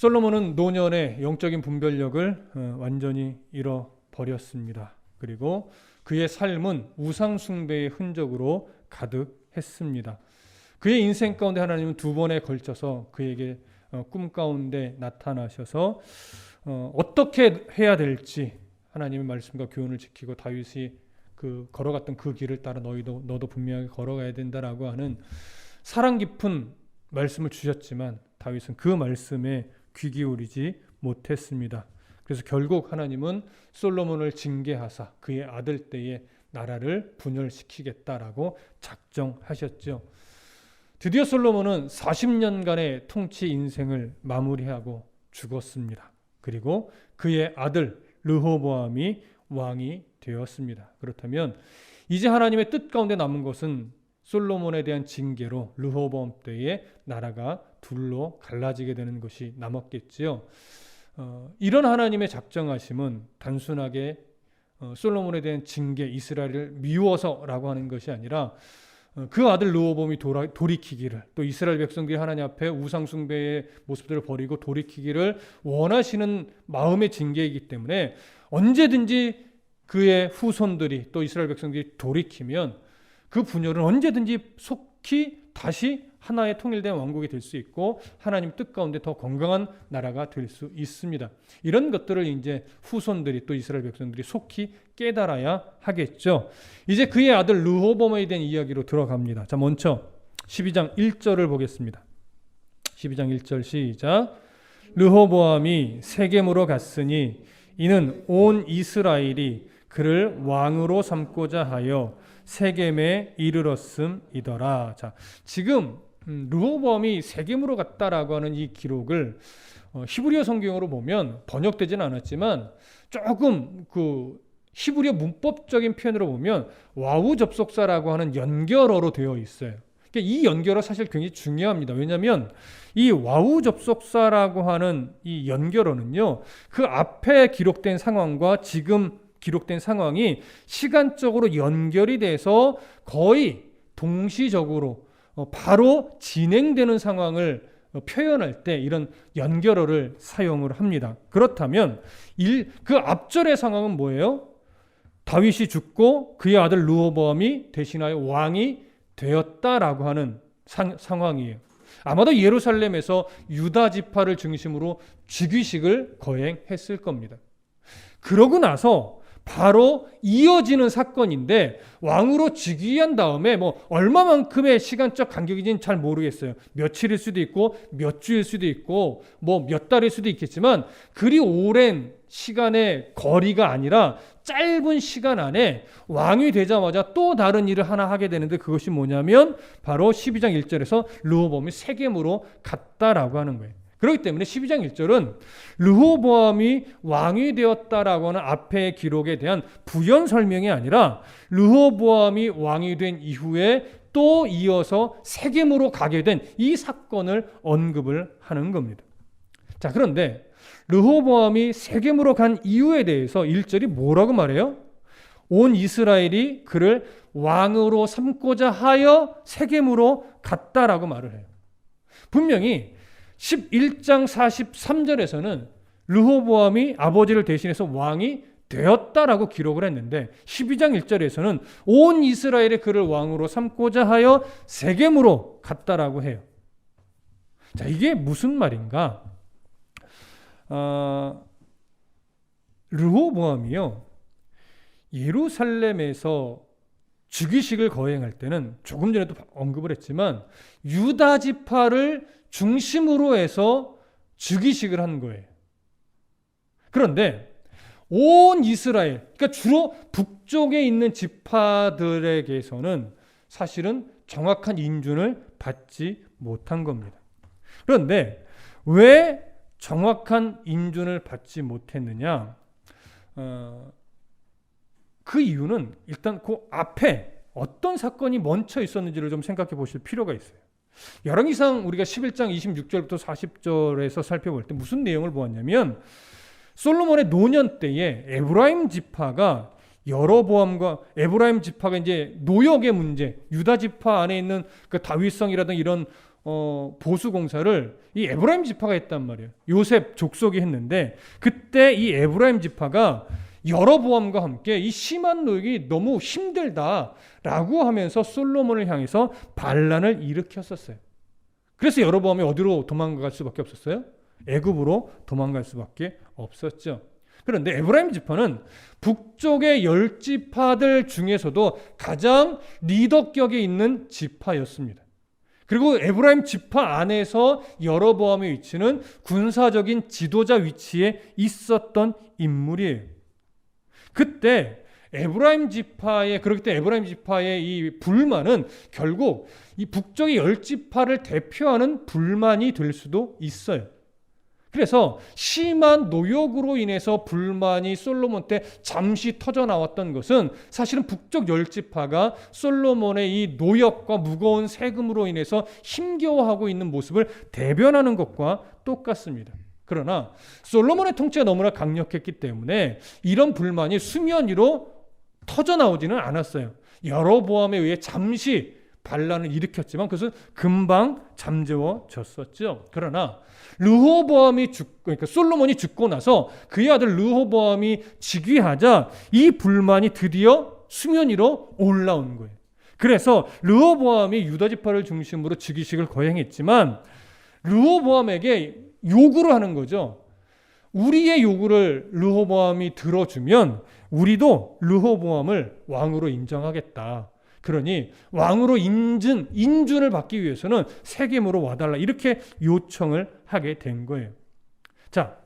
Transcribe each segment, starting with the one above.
솔로몬은 노년의 영적인 분별력을 완전히 잃어버렸습니다. 그리고 그의 삶은 우상 숭배의 흔적으로 가득했습니다. 그의 인생 가운데 하나님은 두 번에 걸쳐서 그에게 꿈 가운데 나타나셔서 어떻게 해야 될지 하나님의 말씀과 교훈을 지키고 다윗이 걸어갔던 그 길을 따라 너도 분명하게 걸어가야 된다라고 하는 사랑 깊은 말씀을 주셨지만 다윗은 그 말씀에 귀 기울이지 못했습니다. 그래서 결국 하나님은 솔로몬을 징계하사 그의 아들 때에 나라를 분열시키겠다라고 작정하셨죠. 드디어 솔로몬은 40년간의 통치 인생을 마무리하고 죽었습니다. 그리고 그의 아들 르호보암이 왕이 되었습니다. 그렇다면 이제 하나님의 뜻 가운데 남은 것은 솔로몬에 대한 징계로 르호보암 때에 나라가 둘로 갈라지게 되는 것이 남았겠지요. 이런 하나님의 작정하심은 단순하게 솔로몬에 대한 징계, 이스라엘을 미워서라고 하는 것이 아니라 그 아들 르호보암이 돌이키기를, 또 이스라엘 백성들이 하나님 앞에 우상 숭배의 모습들을 버리고 돌이키기를 원하시는 마음의 징계이기 때문에 언제든지 그의 후손들이 또 이스라엘 백성들이 돌이키면 그 분열은 언제든지 속히 다시 하나의 통일된 왕국이 될 수 있고 하나님 뜻 가운데 더 건강한 나라가 될 수 있습니다. 이런 것들을 이제 후손들이 또 이스라엘 백성들이 속히 깨달아야 하겠죠. 이제 그의 아들 르호보암에 대한 이야기로 들어갑니다. 자, 먼저 12장 1절을 보겠습니다. 12장 1절 시작. 르호보암이 세겜으로 갔으니 이는 온 이스라엘이 그를 왕으로 삼고자 하여 세겜에 이르렀음이더라. 자, 지금 르호보암이 세겜으로 갔다라고 하는 이 기록을 히브리어 성경으로 보면 번역되지는 않았지만 조금 히브리어 문법적인 표현으로 보면 와우 접속사라고 하는 연결어로 되어 있어요. 그러니까 이 연결어 사실 굉장히 중요합니다. 왜냐하면 이 와우 접속사라고 하는 이 연결어는요, 그 앞에 기록된 상황과 지금 기록된 상황이 시간적으로 연결이 돼서 거의 동시적으로 바로 진행되는 상황을 표현할 때 이런 연결어를 사용을 합니다. 그렇다면 그 앞절의 상황은 뭐예요? 다윗이 죽고 그의 아들 르호보암이 대신하여 왕이 되었다라고 하는 상황이에요. 아마도 예루살렘에서 유다 지파를 중심으로 즉위식을 거행했을 겁니다. 그러고 나서 바로 이어지는 사건인데 왕으로 즉위한 다음에 얼마만큼의 시간적 간격인지는 잘 모르겠어요. 며칠일 수도 있고 몇 주일 수도 있고 몇 달일 수도 있겠지만 그리 오랜 시간의 거리가 아니라 짧은 시간 안에 왕이 되자마자 또 다른 일을 하나 하게 되는데 그것이 뭐냐면 바로 12장 1절에서 르호보암이 세겜으로 갔다라고 하는 거예요. 그렇기 때문에 12장 1절은 르호보암이 왕이 되었다라고 하는 앞의 기록에 대한 부연 설명이 아니라 르호보암이 왕이 된 이후에 또 이어서 세겜으로 가게 된 이 사건을 언급을 하는 겁니다. 자, 그런데 르호보암이 세겜으로 간 이유에 대해서 1절이 뭐라고 말해요? 온 이스라엘이 그를 왕으로 삼고자 하여 세겜으로 갔다라고 말을 해요. 분명히 11장 43절에서는 르호보암이 아버지를 대신해서 왕이 되었다라고 기록을 했는데 12장 1절에서는 온 이스라엘이 그를 왕으로 삼고자 하여 세겜으로 갔다라고 해요. 자, 이게 무슨 말인가? 르호보암이요, 예루살렘에서 즉위식을 거행할 때는 조금 전에도 언급을 했지만 유다 지파를 중심으로 해서 즉위식을 한 거예요. 그런데 온 이스라엘, 그러니까 주로 북쪽에 있는 지파들에게서는 사실은 정확한 인준을 받지 못한 겁니다. 그런데 왜 정확한 인준을 받지 못했느냐? 그 이유는 일단 그 앞에 어떤 사건이 멈춰 있었는지를 좀 생각해 보실 필요가 있어요. 열왕기상 우리가 11장 26절부터 40절에서 살펴볼 때 무슨 내용을 보았냐면 솔로몬의 노년 때에 에브라임 지파가 에브라임 지파가 이제 노역의 문제, 유다 지파 안에 있는 그 다윗성이라든 이런 보수 공사를 이 에브라임 지파가 했단 말이에요. 요셉 족속이 했는데 그때 이 에브라임 지파가 여로보암과 함께 이 심한 노역이 너무 힘들다라고 하면서 솔로몬을 향해서 반란을 일으켰었어요. 그래서 여로보암이 어디로 도망갈 수밖에 없었어요? 애굽으로 도망갈 수밖에 없었죠. 그런데 에브라임 지파는 북쪽의 10지파들 중에서도 가장 리더격에 있는 지파였습니다. 그리고 에브라임 지파 안에서 여로보암의 위치는 군사적인 지도자 위치에 있었던 인물이에요. 그때 에브라임 지파의 이 불만은 결국 이 북쪽의 10지파를 대표하는 불만이 될 수도 있어요. 그래서 심한 노역으로 인해서 불만이 솔로몬 때 잠시 터져나왔던 것은 사실은 북쪽 10지파가 솔로몬의 이 노역과 무거운 세금으로 인해서 힘겨워하고 있는 모습을 대변하는 것과 똑같습니다. 그러나 솔로몬의 통치가 너무나 강력했기 때문에 이런 불만이 수면 위로 터져나오지는 않았어요. 여로보암에 의해 잠시 반란을 일으켰지만 그것은 금방 잠재워졌었죠. 그러나 그러니까 솔로몬이 죽고 나서 그의 아들 르호보암이 즉위하자 이 불만이 드디어 수면 위로 올라온 거예요. 그래서 르호보암이 유다 지파를 중심으로 즉위식을 거행했지만 르호보암에게 요구를 하는 거죠. 우리의 요구를 르호보암이 들어주면 우리도 르호보암을 왕으로 인정하겠다. 그러니 왕으로 인준을 받기 위해서는 세겜으로 와달라 이렇게 요청을 하게 된 거예요. 자,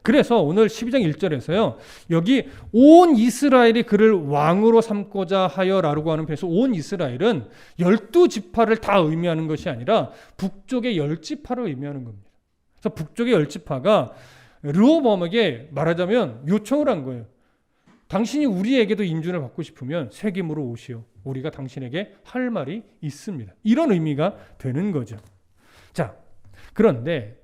그래서 오늘 12장 1절에서요. 여기 온 이스라엘이 그를 왕으로 삼고자 하여라고 하는 표현에서 온 이스라엘은 12지파를 다 의미하는 것이 아니라 북쪽의 10지파를 의미하는 겁니다. 그래서 북쪽의 10지파가 르호보암에게 말하자면 요청을 한 거예요. 당신이 우리에게도 인준을 받고 싶으면 세겜으로 오시오. 우리가 당신에게 할 말이 있습니다. 이런 의미가 되는 거죠. 자, 그런데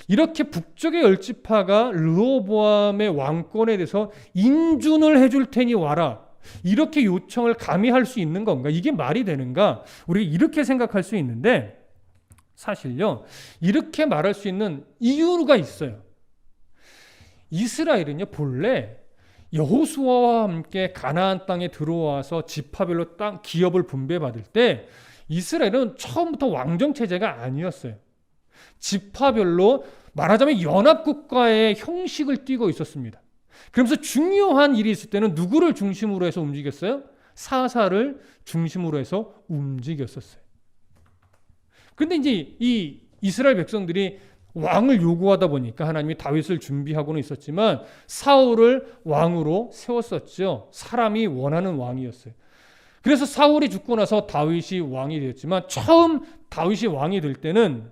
이렇게 북쪽의 10지파가 르호보암의 왕권에 대해서 인준을 해줄 테니 와라. 이렇게 요청을 감히 할 수 있는 건가? 이게 말이 되는가? 우리가 이렇게 생각할 수 있는데 사실요. 이렇게 말할 수 있는 이유가 있어요. 이스라엘은요. 본래 여호수아와 함께 가나안 땅에 들어와서 지파별로 기업을 분배받을 때 이스라엘은 처음부터 왕정 체제가 아니었어요. 지파별로 말하자면 연합국가의 형식을 띠고 있었습니다. 그러면서 중요한 일이 있을 때는 누구를 중심으로 해서 움직였어요? 사사를 중심으로 해서 움직였었어요. 그런데 이제 이 이스라엘 백성들이 왕을 요구하다 보니까 하나님이 다윗을 준비하고는 있었지만 사울을 왕으로 세웠었죠. 사람이 원하는 왕이었어요. 그래서 사울이 죽고 나서 다윗이 왕이 되었지만 처음 다윗이 왕이 될 때는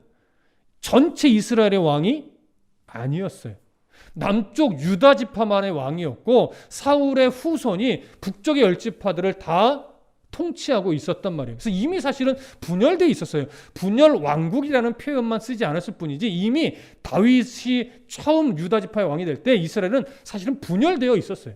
전체 이스라엘의 왕이 아니었어요. 남쪽 유다 지파만의 왕이었고 사울의 후손이 북쪽의 10지파들을 다 통치하고 있었단 말이에요. 그래서 이미 사실은 분열되어 있었어요. 분열 왕국이라는 표현만 쓰지 않았을 뿐이지 이미 다윗이 처음 유다 지파의 왕이 될 때 이스라엘은 사실은 분열되어 있었어요.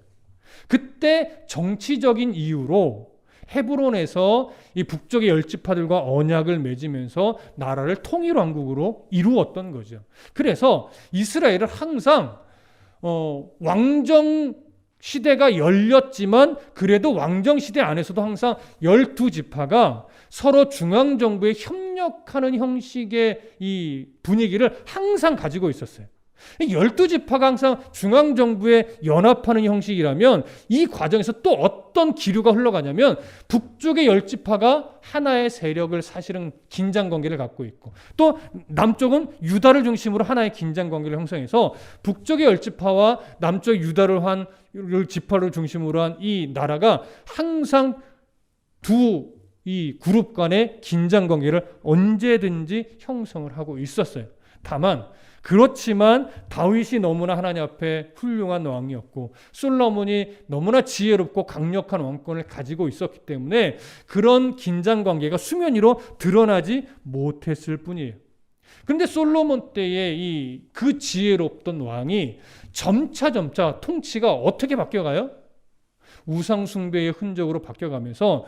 그때 정치적인 이유로 헤브론에서 이 북쪽의 10지파들과 언약을 맺으면서 나라를 통일 왕국으로 이루었던 거죠. 그래서 이스라엘은 항상 왕정 시대가 열렸지만 그래도 왕정 시대 안에서도 항상 12지파가 서로 중앙정부에 협력하는 형식의 이 분위기를 항상 가지고 있었어요. 12지파가 항상 중앙정부에 연합하는 형식이라면 이 과정에서 또 어떤 기류가 흘러가냐면 북쪽의 10지파가 하나의 세력을 사실은 긴장관계를 갖고 있고 또 남쪽은 유다를 중심으로 하나의 긴장관계를 형성해서 북쪽의 10지파와 남쪽의 유다를 한 지파를 중심으로 한 이 나라가 항상 두 이 그룹 간의 긴장관계를 언제든지 형성을 하고 있었어요. 다만 그렇지만 다윗이 너무나 하나님 앞에 훌륭한 왕이었고 솔로몬이 너무나 지혜롭고 강력한 왕권을 가지고 있었기 때문에 그런 긴장관계가 수면 위로 드러나지 못했을 뿐이에요. 그런데 솔로몬 때의 그 지혜롭던 왕이 점차 통치가 어떻게 바뀌어가요? 우상 숭배의 흔적으로 바뀌어가면서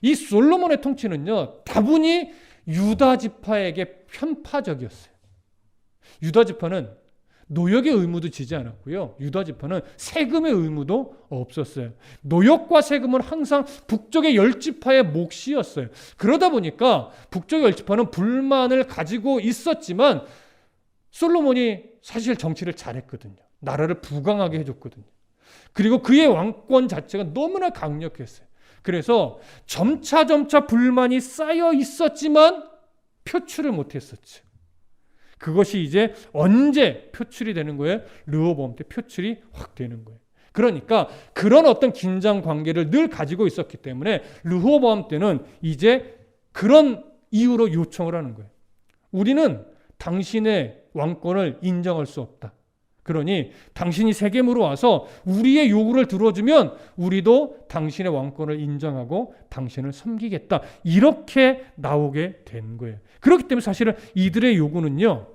이 솔로몬의 통치는요 다분히 유다 지파에게 편파적이었어요. 유다 지파는 노역의 의무도 지지 않았고요. 유다 지파는 세금의 의무도 없었어요. 노역과 세금은 항상 북쪽의 10지파의 몫이었어요. 그러다 보니까 북쪽의 10지파는 불만을 가지고 있었지만 솔로몬이 사실 정치를 잘했거든요. 나라를 부강하게 해줬거든요. 그리고 그의 왕권 자체가 너무나 강력했어요. 그래서 점차 불만이 쌓여 있었지만 표출을 못했었죠. 그것이 이제 언제 표출이 되는 거예요? 르호보암 때 표출이 확 되는 거예요. 그러니까 그런 어떤 긴장 관계를 늘 가지고 있었기 때문에 르호보암 때는 이제 그런 이유로 요청을 하는 거예요. 우리는 당신의 왕권을 인정할 수 없다. 그러니 당신이 세겜으로 와서 우리의 요구를 들어주면 우리도 당신의 왕권을 인정하고 당신을 섬기겠다. 이렇게 나오게 된 거예요. 그렇기 때문에 사실은 이들의 요구는요,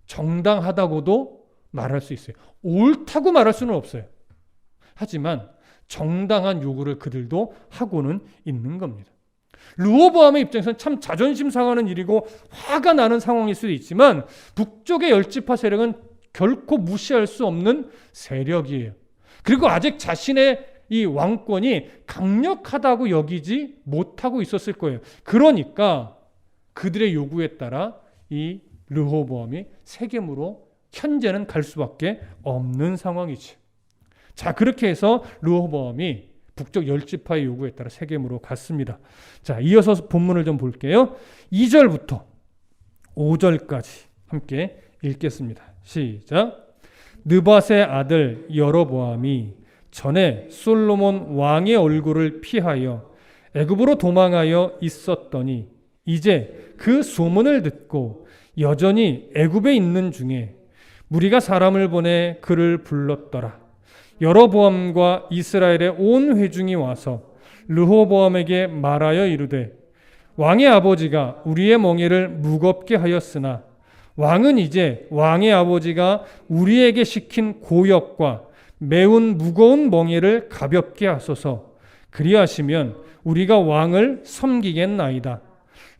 정당하다고도 말할 수 있어요. 옳다고 말할 수는 없어요. 하지만 정당한 요구를 그들도 하고는 있는 겁니다. 르호보암의 입장에서는 참 자존심 상하는 일이고 화가 나는 상황일 수도 있지만 북쪽의 10지파 세력은 결코 무시할 수 없는 세력이에요. 그리고 아직 자신의 이 왕권이 강력하다고 여기지 못하고 있었을 거예요. 그러니까 그들의 요구에 따라 이 르호보암이 세겜으로 현재는 갈 수밖에 없는 상황이죠. 자, 그렇게 해서 르호보암이 북쪽 10지파의 요구에 따라 세겜으로 갔습니다. 자, 이어서 본문을 좀 볼게요. 2절부터 5절까지 함께 읽겠습니다. 시작. 느밧의 아들 여로보암이 전에 솔로몬 왕의 얼굴을 피하여 애굽으로 도망하여 있었더니 이제 그 소문을 듣고 여전히 애굽에 있는 중에 무리가 사람을 보내 그를 불렀더라. 여로보암과 이스라엘의 온 회중이 와서 르호보암에게 말하여 이르되 왕의 아버지가 우리의 멍에를 무겁게 하였으나 왕은 이제 왕의 아버지가 우리에게 시킨 고역과 매운 무거운 멍에를 가볍게 하소서. 그리하시면 우리가 왕을 섬기겠나이다.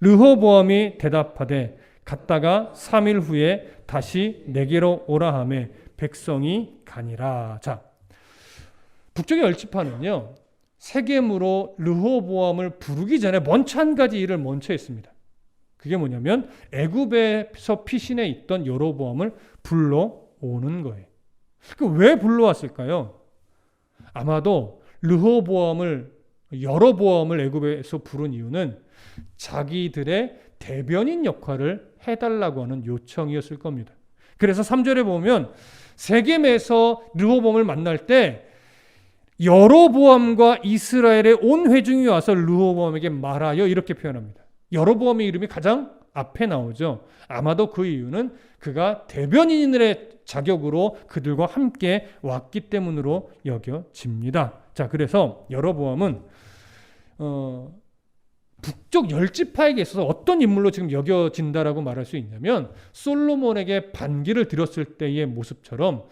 르호보암이 대답하되 갔다가 3일 후에 다시 내게로 오라 하매 백성이 가니라. 자, 북쪽의 10지파는요, 세겜으로 르호보암을 부르기 전에 먼저 한 가지 일을 먼저 했습니다. 그게 뭐냐면 애굽에서 피신해 있던 여로보암을 불러오는 거예요. 왜 불러왔을까요? 아마도 여로보암을 애굽에서 부른 이유는 자기들의 대변인 역할을 해달라고 하는 요청이었을 겁니다. 그래서 3절에 보면 세겜에서 르호보암을 만날 때 여로보암과 이스라엘의 온 회중이 와서 르호보암에게 말하여 이렇게 표현합니다. 여로보암의 이름이 가장 앞에 나오죠. 아마도 그 이유는 그가 대변인의 자격으로 그들과 함께 왔기 때문으로 여겨집니다. 자, 그래서 여로보암은 북쪽 10지파에게 있어서 어떤 인물로 지금 여겨진다라고 말할 수 있냐면 솔로몬에게 반기를 드렸을 때의 모습처럼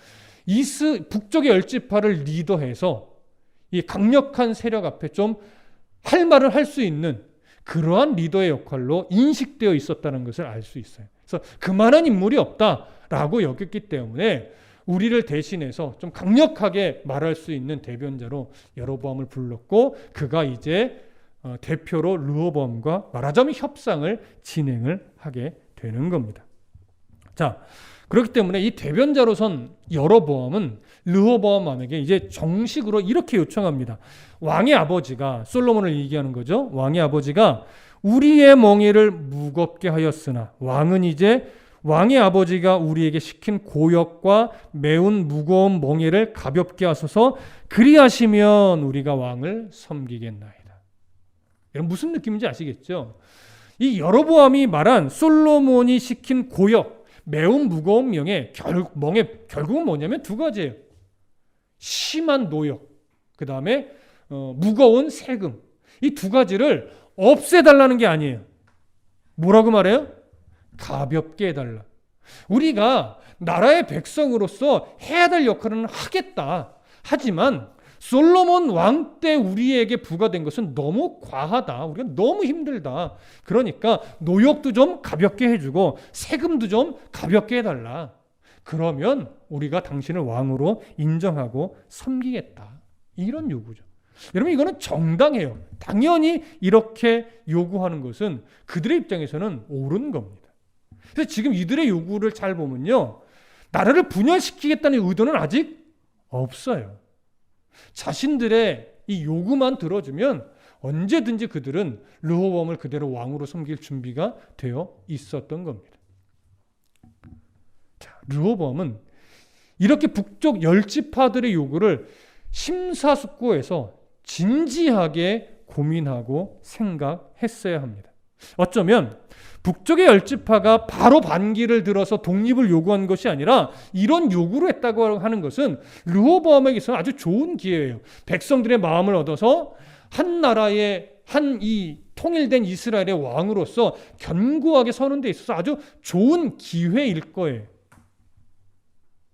북쪽의 10지파를 리더해서 이 강력한 세력 앞에 좀 할 말을 할 수 있는 그러한 리더의 역할로 인식되어 있었다는 것을 알 수 있어요. 그래서 그만한 인물이 없다라고 여겼기 때문에 우리를 대신해서 좀 강력하게 말할 수 있는 대변자로 여로보암을 불렀고 그가 이제 대표로 르호보암과 말하자면 협상을 진행을 하게 되는 겁니다. 자, 그렇기 때문에 이 대변자로선 여로보암은 르호보암에게 이제 정식으로 이렇게 요청합니다. 왕의 아버지가, 솔로몬을 얘기하는 거죠. 왕의 아버지가 우리의 멍에를 무겁게 하였으나 왕은 이제 왕의 아버지가 우리에게 시킨 고역과 매운 무거운 멍에를 가볍게 하소서. 그리하시면 우리가 왕을 섬기겠나이다. 여러분 무슨 느낌인지 아시겠죠? 이 여로보암이 말한 솔로몬이 시킨 고역, 매운 무거운 멍에 결국은 뭐냐면 두 가지예요. 심한 노역, 그 다음에 무거운 세금. 이 두 가지를 없애달라는 게 아니에요. 뭐라고 말해요? 가볍게 해달라. 우리가 나라의 백성으로서 해야 될 역할은 하겠다. 하지만 솔로몬 왕 때 우리에게 부과된 것은 너무 과하다. 우리가 너무 힘들다. 그러니까 노역도 좀 가볍게 해주고 세금도 좀 가볍게 해달라. 그러면 우리가 당신을 왕으로 인정하고 섬기겠다. 이런 요구죠. 여러분, 이거는 정당해요. 당연히 이렇게 요구하는 것은 그들의 입장에서는 옳은 겁니다. 그래서 지금 이들의 요구를 잘 보면요, 나라를 분열시키겠다는 의도는 아직 없어요. 자신들의 이 요구만 들어주면 언제든지 그들은 르호보암을 그대로 왕으로 섬길 준비가 되어 있었던 겁니다. 자, 르호보암은 이렇게 북쪽 10지파들의 요구를 심사숙고해서 진지하게 고민하고 생각했어야 합니다. 어쩌면 북쪽의 10지파가 바로 반기를 들어서 독립을 요구한 것이 아니라 이런 요구를 했다고 하는 것은 르호보암에게서는 아주 좋은 기회예요. 백성들의 마음을 얻어서 한 나라의 이 통일된 이스라엘의 왕으로서 견고하게 서는 데 있어서 아주 좋은 기회일 거예요.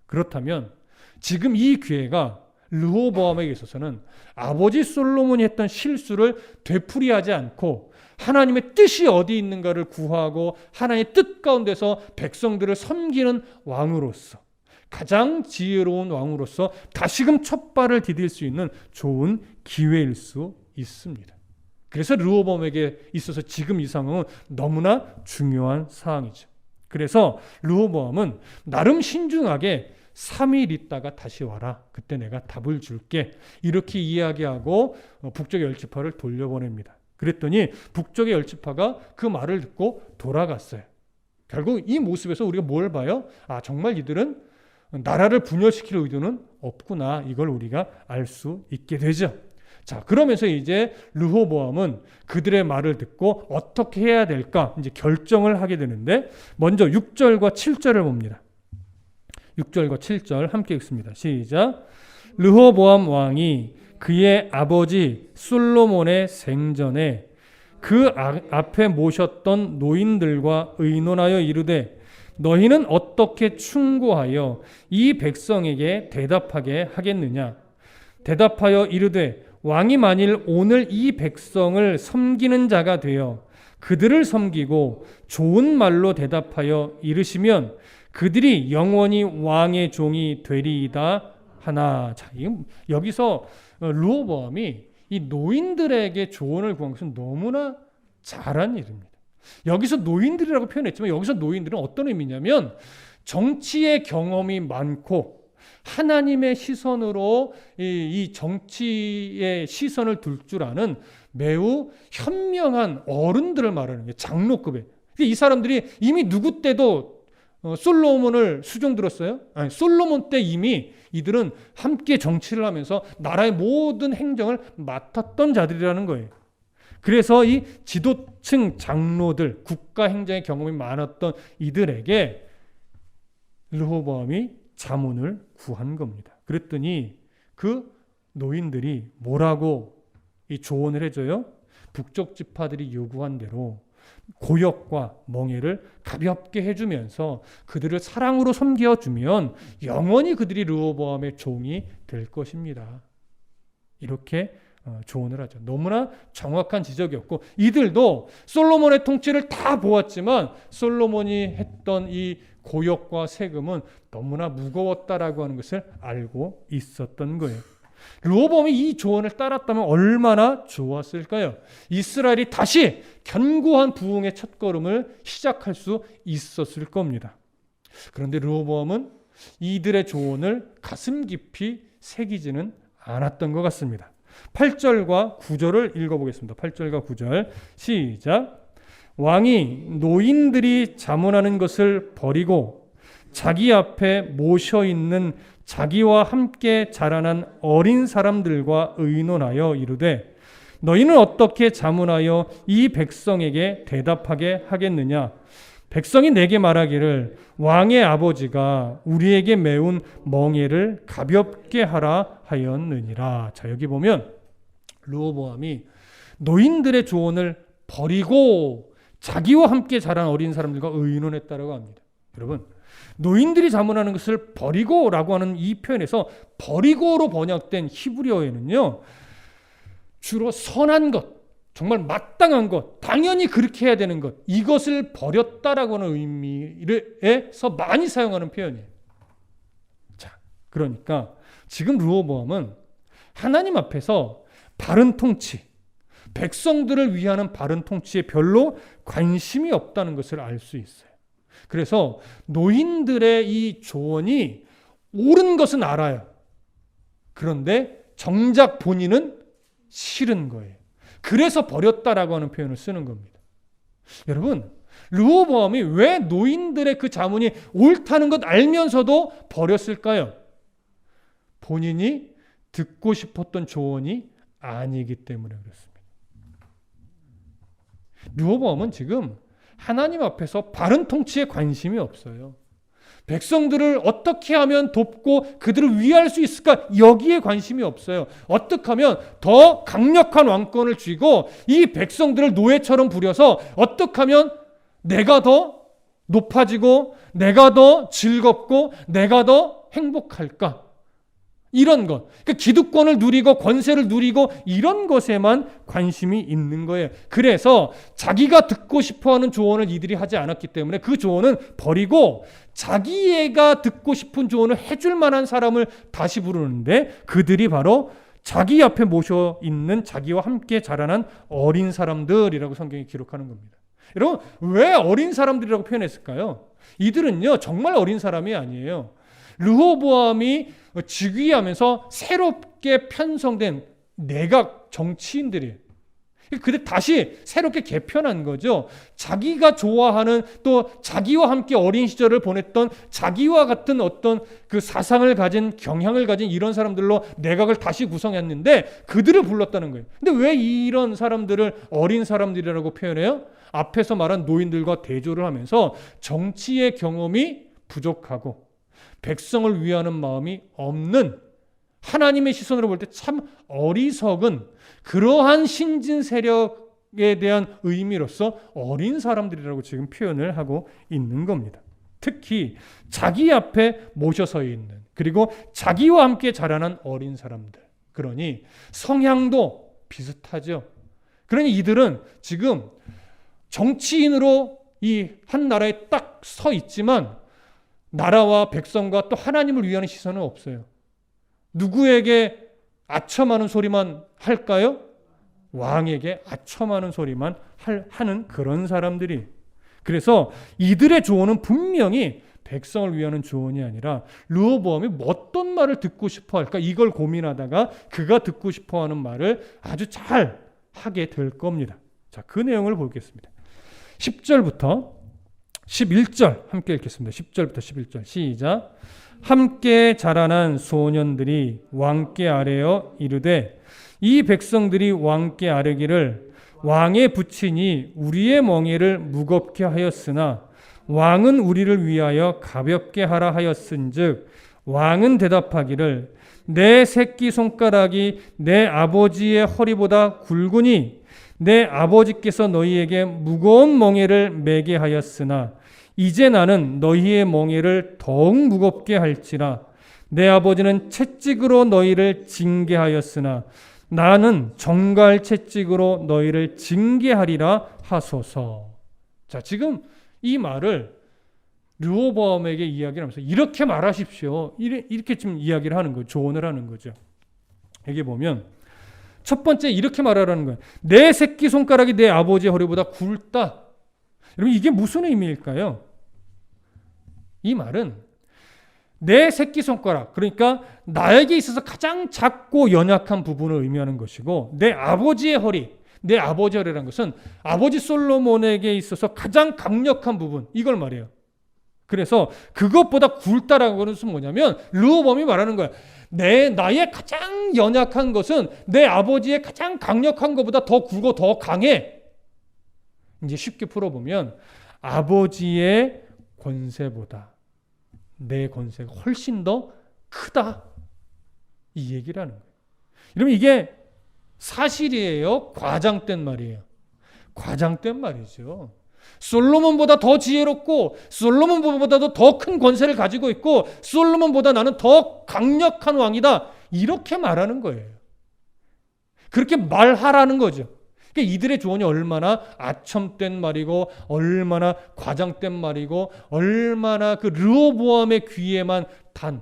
그렇다면 지금 이 기회가 르호보암에게 있어서는 아버지 솔로몬이 했던 실수를 되풀이하지 않고 하나님의 뜻이 어디 있는가를 구하고 하나님의 뜻 가운데서 백성들을 섬기는 왕으로서, 가장 지혜로운 왕으로서 다시금 첫 발을 디딜 수 있는 좋은 기회일 수 있습니다. 그래서 르호보암에게 있어서 지금 이 상황은 너무나 중요한 사항이죠. 그래서 르호보암은 나름 신중하게 3일 있다가 다시 와라. 그때 내가 답을 줄게. 이렇게 이야기하고 북쪽의 10지파를 돌려보냅니다. 그랬더니 북쪽의 10지파가 그 말을 듣고 돌아갔어요. 결국 이 모습에서 우리가 뭘 봐요? 아, 정말 이들은 나라를 분열시킬 의도는 없구나. 이걸 우리가 알 수 있게 되죠. 자, 그러면서 이제 르호보암은 그들의 말을 듣고 어떻게 해야 될까? 이제 결정을 하게 되는데 먼저 6절과 7절을 봅니다. 6절과 7절 함께 읽습니다. 시작. 르호보암 왕이 그의 아버지 솔로몬의 생전에 그 앞에 모셨던 노인들과 의논하여 이르되 너희는 어떻게 충고하여 이 백성에게 대답하게 하겠느냐? 대답하여 이르되 왕이 만일 오늘 이 백성을 섬기는 자가 되어 그들을 섬기고 좋은 말로 대답하여 이르시면 그들이 영원히 왕의 종이 되리이다 하나. 자, 여기서 르호보암이 이 노인들에게 조언을 구한 것은 너무나 잘한 일입니다. 여기서 노인들이라고 표현했지만 여기서 노인들은 어떤 의미냐면 정치의 경험이 많고 하나님의 시선으로 이 정치의 시선을 둘 줄 아는 매우 현명한 어른들을 말하는 거예요. 장로급의. 이 사람들이 이미 누구 때도 솔로몬을 수종 들었어요? 아니, 솔로몬 때 이미 이들은 함께 정치를 하면서 나라의 모든 행정을 맡았던 자들이라는 거예요. 그래서 이 지도층 장로들, 국가 행정의 경험이 많았던 이들에게 르호보암이 자문을 구한 겁니다. 그랬더니 그 노인들이 뭐라고 이 조언을 해줘요? 북쪽 지파들이 요구한 대로 고역과 멍에를 가볍게 해주면서 그들을 사랑으로 섬겨주면 영원히 그들이 르호보암의 종이 될 것입니다. 이렇게 조언을 하죠. 너무나 정확한 지적이었고 이들도 솔로몬의 통치를 다 보았지만 솔로몬이 했던 이 고역과 세금은 너무나 무거웠다라고 하는 것을 알고 있었던 거예요. 르호보암이 이 조언을 따랐다면 얼마나 좋았을까요? 이스라엘이 다시 견고한 부흥의 첫걸음을 시작할 수 있었을 겁니다. 그런데 르호보암은 이들의 조언을 가슴 깊이 새기지는 않았던 것 같습니다. 8절과 9절을 읽어보겠습니다. 8절과 9절 시작. 왕이 노인들이 자문하는 것을 버리고 자기 앞에 모셔있는 자기와 함께 자라난 어린 사람들과 의논하여 이르되 너희는 어떻게 자문하여 이 백성에게 대답하게 하겠느냐? 백성이 내게 말하기를 왕의 아버지가 우리에게 메운 멍에를 가볍게 하라 하였느니라. 자, 여기 보면 르호보암이 노인들의 조언을 버리고 자기와 함께 자란 어린 사람들과 의논했다라고 합니다. 여러분, 노인들이 자문하는 것을 버리고라고 하는 이 표현에서 버리고로 번역된 히브리어에는요, 주로 선한 것, 정말 마땅한 것, 당연히 그렇게 해야 되는 것, 이것을 버렸다라고 하는 의미에서 많이 사용하는 표현이에요. 자, 그러니까 지금 르호보암은 하나님 앞에서 바른 통치, 백성들을 위하는 바른 통치에 별로 관심이 없다는 것을 알 수 있어요. 그래서 노인들의 이 조언이 옳은 것은 알아요. 그런데 정작 본인은 싫은 거예요. 그래서 버렸다라고 하는 표현을 쓰는 겁니다. 여러분, 르호보암이 왜 노인들의 그 자문이 옳다는 것 알면서도 버렸을까요? 본인이 듣고 싶었던 조언이 아니기 때문에 그렇습니다. 르호보암은 지금 하나님 앞에서 바른 통치에 관심이 없어요. 백성들을 어떻게 하면 돕고 그들을 위할 수 있을까? 여기에 관심이 없어요. 어떻게 하면 더 강력한 왕권을 쥐고 이 백성들을 노예처럼 부려서 어떻게 하면 내가 더 높아지고 내가 더 즐겁고 내가 더 행복할까? 이런 것. 그러니까 기득권을 누리고 권세를 누리고 이런 것에만 관심이 있는 거예요. 그래서 자기가 듣고 싶어하는 조언을 이들이 하지 않았기 때문에 그 조언은 버리고 자기애가 듣고 싶은 조언을 해줄 만한 사람을 다시 부르는데 그들이 바로 자기 앞에 모셔 있는 자기와 함께 자라난 어린 사람들이라고 성경이 기록하는 겁니다. 여러분, 왜 어린 사람들이라고 표현했을까요? 이들은요, 정말 어린 사람이 아니에요. 르호보암이 즉위하면서 새롭게 편성된 내각 정치인들이에요. 그들 다시 새롭게 개편한 거죠. 자기가 좋아하는 또 자기와 함께 어린 시절을 보냈던 자기와 같은 어떤 그 사상을 가진 경향을 가진 이런 사람들로 내각을 다시 구성했는데 그들을 불렀다는 거예요. 근데 왜 이런 사람들을 어린 사람들이라고 표현해요? 앞에서 말한 노인들과 대조를 하면서 정치의 경험이 부족하고 백성을 위하는 마음이 없는 하나님의 시선으로 볼 때 참 어리석은 그러한 신진 세력에 대한 의미로서 어린 사람들이라고 지금 표현을 하고 있는 겁니다. 특히 자기 앞에 모셔 서 있는 그리고 자기와 함께 자라난 어린 사람들. 그러니 성향도 비슷하죠. 그러니 이들은 지금 정치인으로 이 한 나라에 딱 서 있지만 나라와 백성과 또 하나님을 위하는 시선은 없어요. 누구에게 아첨하는 소리만 할까요? 왕에게 아첨하는 소리만 하는 그런 사람들이. 그래서 이들의 조언은 분명히 백성을 위하는 조언이 아니라 르호보암이 어떤 말을 듣고 싶어 할까 이걸 고민하다가 그가 듣고 싶어 하는 말을 아주 잘 하게 될 겁니다. 자, 그 내용을 보겠습니다. 10절부터 11절 함께 읽겠습니다. 10절부터 11절 시작. 함께 자라난 소년들이 왕께 아뢰어 이르되 이 백성들이 왕께 아뢰기를 왕의 부친이 우리의 멍에를 무겁게 하였으나 왕은 우리를 위하여 가볍게 하라 하였은즉 왕은 대답하기를 내 새끼손가락이 내 아버지의 허리보다 굵으니 내 아버지께서 너희에게 무거운 멍에를 매게 하였으나 이제 나는 너희의 멍에를 더욱 무겁게 할지라. 내 아버지는 채찍으로 너희를 징계하였으나 나는 정갈 채찍으로 너희를 징계하리라 하소서. 자, 지금 이 말을 르호보암에게 이야기를 하면서 이렇게 말하십시오. 이렇게 지금 이야기를 하는 거죠. 조언을 하는 거죠. 여기 보면 첫 번째 이렇게 말하라는 거예요. 내 새끼손가락이 내 아버지의 허리보다 굵다. 여러분, 이게 무슨 의미일까요? 이 말은 내 새끼손가락, 그러니까 나에게 있어서 가장 작고 연약한 부분을 의미하는 것이고 내 아버지의 허리, 내 아버지의 허리라는 것은 아버지 솔로몬에게 있어서 가장 강력한 부분, 이걸 말해요. 그래서 그것보다 굵다라는 것은 뭐냐면 르호보암이 말하는 거야. 나의 가장 연약한 것은 내 아버지의 가장 강력한 것보다 더 굵고 더 강해. 이제 쉽게 풀어보면 아버지의 권세보다 내 권세가 훨씬 더 크다. 이 얘기를 하는 거예요. 여러분, 이게 사실이에요? 과장된 말이에요? 과장된 말이죠. 솔로몬보다 더 지혜롭고 솔로몬보다도 더 큰 권세를 가지고 있고 솔로몬보다 나는 더 강력한 왕이다. 이렇게 말하는 거예요. 그렇게 말하라는 거죠. 그러니까 이들의 조언이 얼마나 아첨된 말이고 얼마나 과장된 말이고 얼마나 그 르호보암의 귀에만 단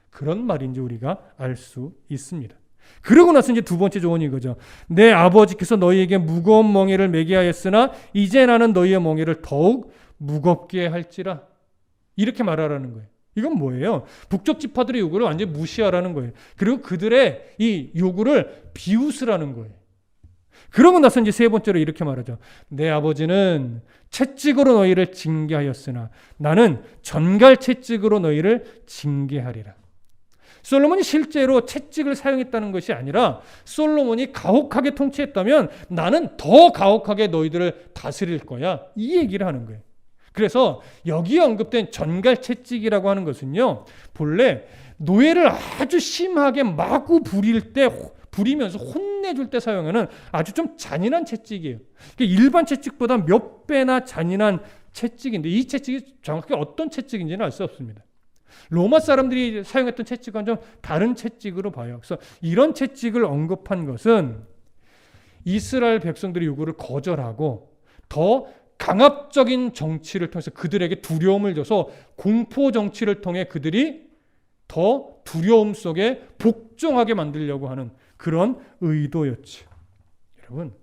그런 말인지 우리가 알 수 있습니다. 그러고 나서 이제 두 번째 조언이 이거죠. 내 아버지께서 너희에게 무거운 멍에를 매게 하였으나 이제 나는 너희의 멍에를 더욱 무겁게 할지라. 이렇게 말하라는 거예요. 이건 뭐예요? 북쪽 지파들의 요구를 완전히 무시하라는 거예요. 그리고 그들의 이 요구를 비웃으라는 거예요. 그러고 나서 이제 세 번째로 이렇게 말하죠. 내 아버지는 채찍으로 너희를 징계하였으나 나는 전갈 채찍으로 너희를 징계하리라. 솔로몬이 실제로 채찍을 사용했다는 것이 아니라 솔로몬이 가혹하게 통치했다면 나는 더 가혹하게 너희들을 다스릴 거야. 이 얘기를 하는 거예요. 그래서 여기에 언급된 전갈 채찍이라고 하는 것은요. 본래 노예를 아주 심하게 마구 부리면서 혼내줄 때 사용하는 아주 좀 잔인한 채찍이에요. 일반 채찍보다 몇 배나 잔인한 채찍인데 이 채찍이 정확히 어떤 채찍인지는 알 수 없습니다. 로마 사람들이 사용했던 채찍과는 좀 다른 채찍으로 봐요. 그래서 이런 채찍을 언급한 것은 이스라엘 백성들의 요구를 거절하고 더 강압적인 정치를 통해서 그들에게 두려움을 줘서 공포 정치를 통해 그들이 더 두려움 속에 복종하게 만들려고 하는 그런 의도였죠. 여러분,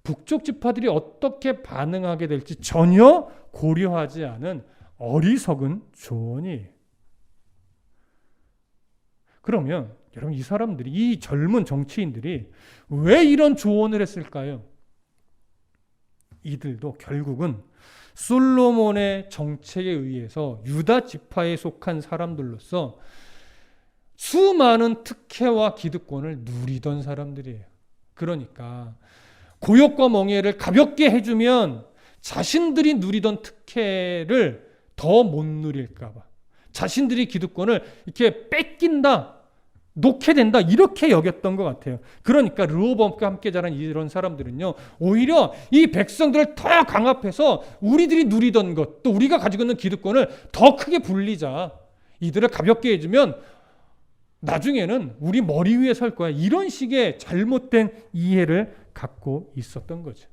북쪽 지파들이 어떻게 반응하게 될지 전혀 고려하지 않은 어리석은 조언이에요. 그러면 여러분 이 사람들이 이 젊은 정치인들이 왜 이런 조언을 했을까요? 이들도 결국은 솔로몬의 정책에 의해서 유다 지파에 속한 사람들로서 수많은 특혜와 기득권을 누리던 사람들이에요. 그러니까 고역과 멍에를 가볍게 해주면 자신들이 누리던 특혜를 더 못 누릴까 봐 자신들이 기득권을 이렇게 뺏긴다, 놓게 된다 이렇게 여겼던 것 같아요. 그러니까 르호보암과 함께 자란 이런 사람들은요 오히려 이 백성들을 더 강압해서 우리들이 누리던 것 또 우리가 가지고 있는 기득권을 더 크게 불리자. 이들을 가볍게 해주면 나중에는 우리 머리 위에 설 거야. 이런 식의 잘못된 이해를 갖고 있었던 거죠.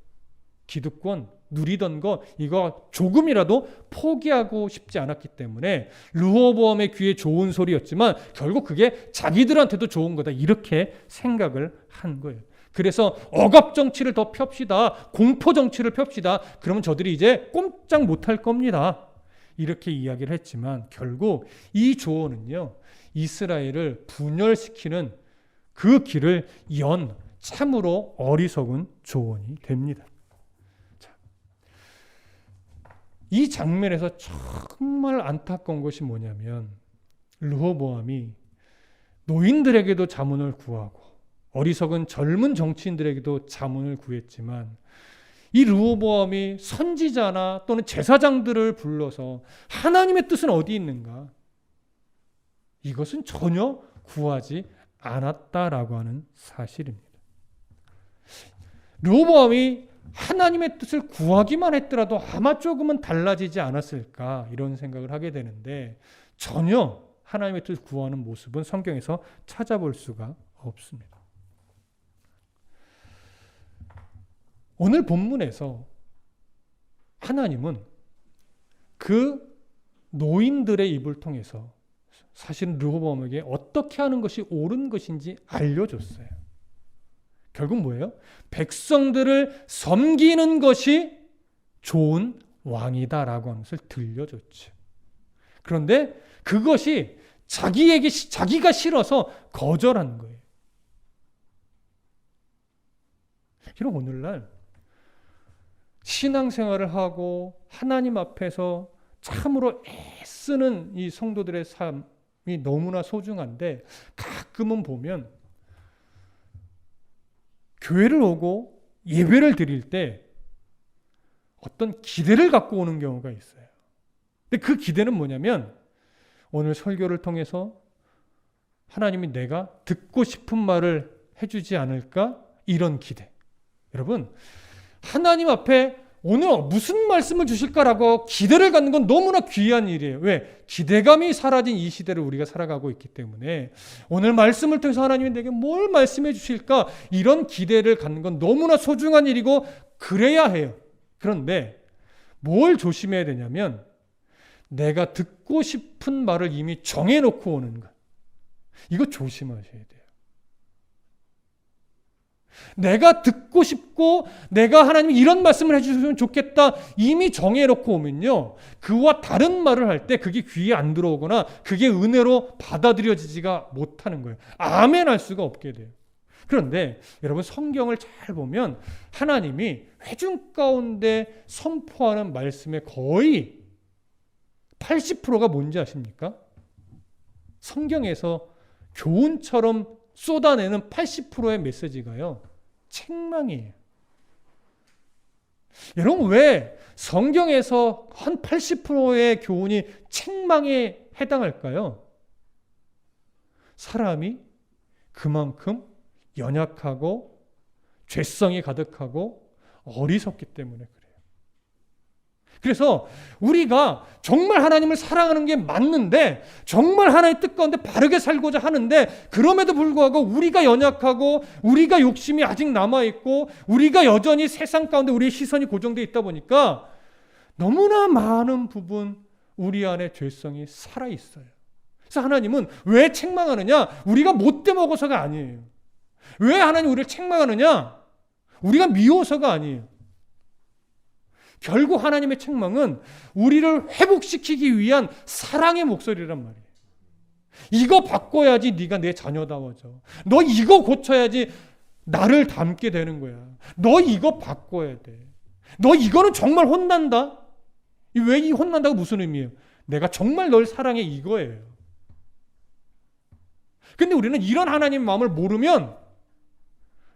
기득권 누리던 거 이거 조금이라도 포기하고 싶지 않았기 때문에 르호보암의 귀에 좋은 소리였지만 결국 그게 자기들한테도 좋은 거다 이렇게 생각을 한 거예요. 그래서 억압 정치를 더 펴시다, 공포 정치를 펴시다. 그러면 저들이 이제 꼼짝 못할 겁니다. 이렇게 이야기를 했지만 결국 이 조언은요 이스라엘을 분열시키는 그 길을 연 참으로 어리석은 조언이 됩니다. 이 장면에서 정말 안타까운 것이 뭐냐면 르호보암이 노인들에게도 자문을 구하고 어리석은 젊은 정치인들에게도 자문을 구했지만 이 르호보암이 선지자나 또는 제사장들을 불러서 하나님의 뜻은 어디 있는가? 이것은 전혀 구하지 않았다라고 하는 사실입니다. 르호보암이 하나님의 뜻을 구하기만 했더라도 아마 조금은 달라지지 않았을까 이런 생각을 하게 되는데 전혀 하나님의 뜻을 구하는 모습은 성경에서 찾아볼 수가 없습니다. 오늘 본문에서 하나님은 그 노인들의 입을 통해서 사실은 르호보암에게 어떻게 하는 것이 옳은 것인지 알려줬어요. 결국 뭐예요? 백성들을 섬기는 것이 좋은 왕이다라고 하는 것을 들려줬죠. 그런데 그것이 자기가 싫어서 거절한 거예요. 그럼 오늘날 신앙생활을 하고 하나님 앞에서 참으로 애쓰는 이 성도들의 삶이 너무나 소중한데 가끔은 보면 교회를 오고 예배를 드릴 때 어떤 기대를 갖고 오는 경우가 있어요. 근데 그 기대는 뭐냐면 오늘 설교를 통해서 하나님이 내가 듣고 싶은 말을 해주지 않을까? 이런 기대. 여러분, 하나님 앞에 오늘 무슨 말씀을 주실까라고 기대를 갖는 건 너무나 귀한 일이에요. 왜? 기대감이 사라진 이 시대를 우리가 살아가고 있기 때문에 오늘 말씀을 통해서 하나님이 내게 뭘 말씀해 주실까? 이런 기대를 갖는 건 너무나 소중한 일이고 그래야 해요. 그런데 뭘 조심해야 되냐면 내가 듣고 싶은 말을 이미 정해놓고 오는 것. 이거 조심하셔야 돼요. 내가 듣고 싶고 내가 하나님이 이런 말씀을 해주시면 좋겠다 이미 정해놓고 오면요. 그와 다른 말을 할 때 그게 귀에 안 들어오거나 그게 은혜로 받아들여지지가 못하는 거예요. 아멘 할 수가 없게 돼요. 그런데 여러분 성경을 잘 보면 하나님이 회중 가운데 선포하는 말씀의 거의 80%가 뭔지 아십니까? 성경에서 교훈처럼 쏟아내는 80%의 메시지가요. 책망이에요. 여러분 왜 성경에서 한 80%의 교훈이 책망에 해당할까요? 사람이 그만큼 연약하고 죄성이 가득하고 어리석기 때문에 그래요. 그래서 우리가 정말 하나님을 사랑하는 게 맞는데 정말 하나님의 뜻 가운데 바르게 살고자 하는데 그럼에도 불구하고 우리가 연약하고 우리가 욕심이 아직 남아있고 우리가 여전히 세상 가운데 우리의 시선이 고정되어 있다 보니까 너무나 많은 부분 우리 안에 죄성이 살아있어요. 그래서 하나님은 왜 책망하느냐? 우리가 못돼 먹어서가 아니에요. 왜 하나님 우리를 책망하느냐? 우리가 미워서가 아니에요. 결국 하나님의 책망은 우리를 회복시키기 위한 사랑의 목소리란 말이에요. 이거 바꿔야지 네가 내 자녀다워져. 너 이거 고쳐야지 나를 닮게 되는 거야. 너 이거 바꿔야 돼. 너 이거는 정말 혼난다. 왜 이 혼난다고 무슨 의미예요? 내가 정말 널 사랑해 이거예요. 근데 우리는 이런 하나님의 마음을 모르면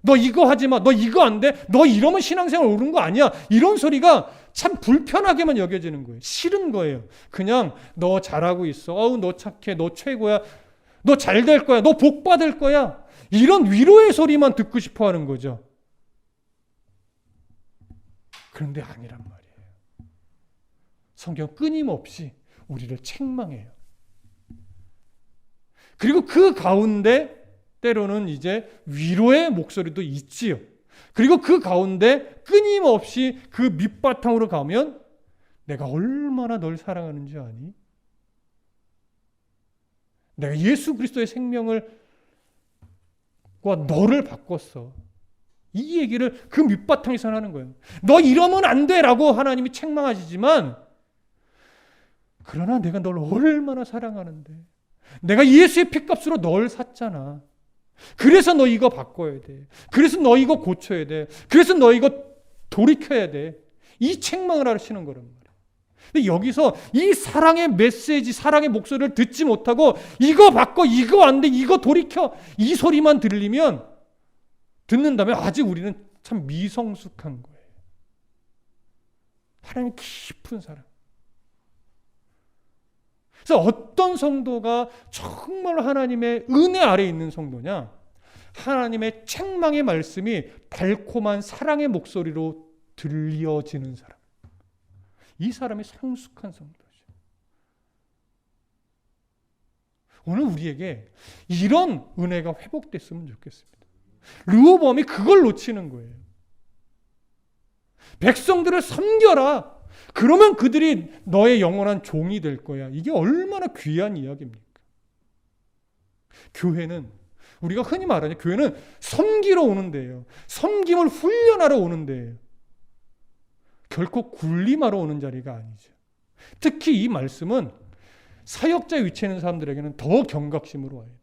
너 이거 하지 마. 너 이거 안 돼. 너 이러면 신앙생활 옳은 거 아니야. 이런 소리가 참 불편하게만 여겨지는 거예요. 싫은 거예요. 그냥 너 잘하고 있어. 어우 너 착해. 너 최고야. 너 잘 될 거야. 너 복 받을 거야. 이런 위로의 소리만 듣고 싶어 하는 거죠. 그런데 아니란 말이에요. 성경 끊임없이 우리를 책망해요. 그리고 그 가운데 때로는 이제 위로의 목소리도 있지요. 그리고 그 가운데 끊임없이 그 밑바탕으로 가면 내가 얼마나 널 사랑하는지 아니? 내가 예수 그리스도의 생명과 너를 바꿨어. 이 얘기를 그 밑바탕에서 하는 거예요. 너 이러면 안 돼라고 하나님이 책망하시지만 그러나 내가 널 얼마나 사랑하는데 내가 예수의 피값으로 널 샀잖아. 그래서 너 이거 바꿔야 돼. 그래서 너 이거 고쳐야 돼. 그래서 너 이거 돌이켜야 돼. 이 책망을 하시는 거란 말이에요. 근데 여기서 이 사랑의 메시지, 사랑의 목소리를 듣지 못하고 이거 바꿔, 이거 안 돼, 이거 돌이켜 이 소리만 듣는다면 아직 우리는 참 미성숙한 거예요. 하나님의 깊은 사랑. 그래서 어떤 성도가 정말 하나님의 은혜 아래에 있는 성도냐? 하나님의 책망의 말씀이 달콤한 사랑의 목소리로 들려지는 사람. 이 사람이 성숙한 성도죠. 오늘 우리에게 이런 은혜가 회복됐으면 좋겠습니다. 르호보암이 그걸 놓치는 거예요. 백성들을 섬겨라. 그러면 그들이 너의 영원한 종이 될 거야. 이게 얼마나 귀한 이야기입니까? 교회는 우리가 흔히 말하는 교회는 섬기러 오는 데예요. 섬김을 훈련하러 오는 데예요. 결코 군림하러 오는 자리가 아니죠. 특히 이 말씀은 사역자의 위치에 있는 사람들에게는 더 경각심으로 와야 돼요.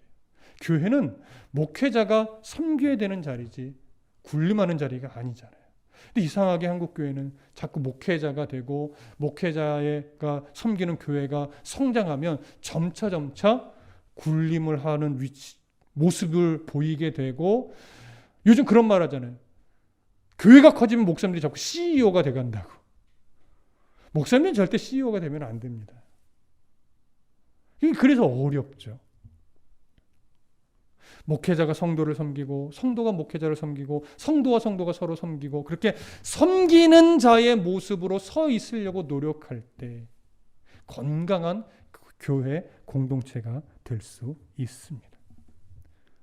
교회는 목회자가 섬겨야 되는 자리지 군림하는 자리가 아니잖아요. 근데 이상하게 한국 교회는 자꾸 목회자가 되고 목회자가 섬기는 교회가 성장하면 점차 군림을 하는 모습을 보이게 되고 요즘 그런 말 하잖아요. 교회가 커지면 목사님들이 자꾸 CEO가 돼간다고. 목사님은 절대 CEO가 되면 안 됩니다. 그래서 어렵죠. 목회자가 성도를 섬기고 성도가 목회자를 섬기고 성도와 성도가 서로 섬기고 그렇게 섬기는 자의 모습으로 서 있으려고 노력할 때 건강한 교회 공동체가 될 수 있습니다.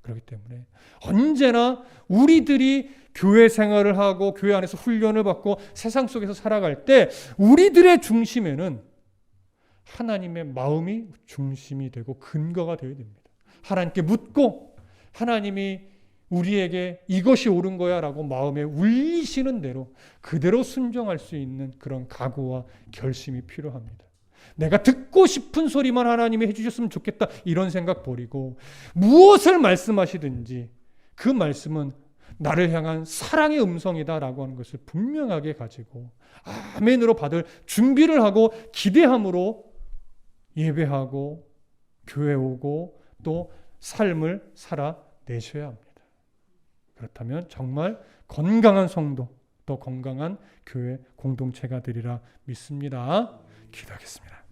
그렇기 때문에 언제나 우리들이 교회 생활을 하고 교회 안에서 훈련을 받고 세상 속에서 살아갈 때 우리들의 중심에는 하나님의 마음이 중심이 되고 근거가 되어야 됩니다. 하나님께 묻고 하나님이 우리에게 이것이 옳은 거야 라고 마음에 울리시는 대로 그대로 순종할 수 있는 그런 각오와 결심이 필요합니다. 내가 듣고 싶은 소리만 하나님이 해주셨으면 좋겠다 이런 생각 버리고 무엇을 말씀하시든지 그 말씀은 나를 향한 사랑의 음성이다라고 하는 것을 분명하게 가지고 아멘으로 받을 준비를 하고 기대함으로 예배하고 교회 오고 또 삶을 살아내셔야 합니다. 그렇다면 정말 건강한 성도, 또 건강한 교회 공동체가 되리라 믿습니다. 기도하겠습니다.